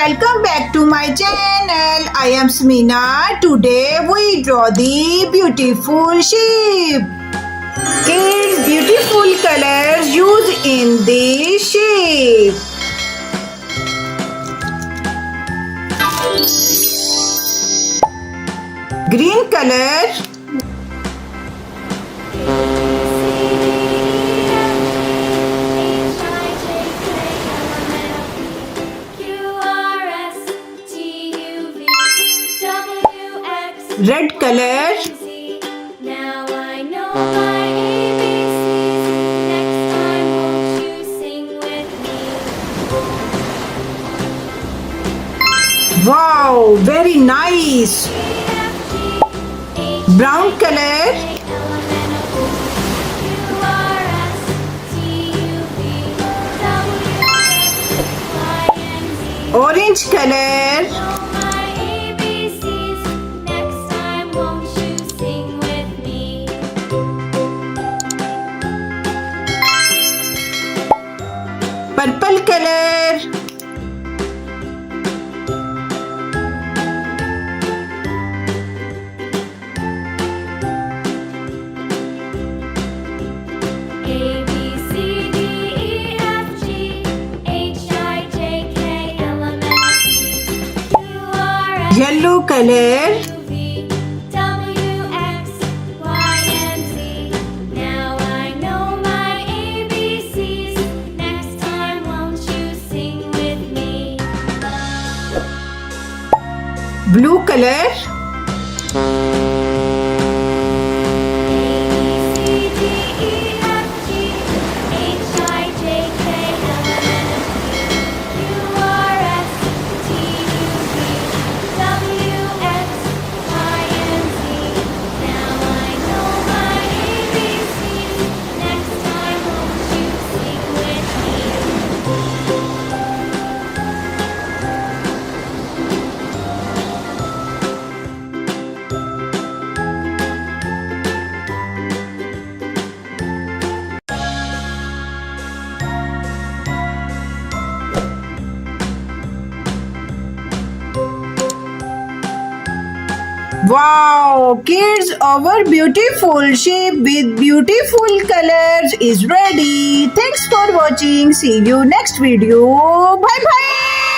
welcome back to my channel. I am Samina. Today we draw the beautiful sheep. Kids, beautiful colors used in the sheep. Green color. Red color. Now I know my ABCs. Next time won't you sing with me? Wow, very nice. Brown color. Orange color. Purple color. A B C D E F G H I J K L M N O P Q R S Yellow color. U V W X Y and Z. Now I know my ABCs. Next time won't you sing with me? Blue color. Wow, kids, our beautiful sheep with beautiful colors is ready. Thanks for watching. See you next video. Bye bye.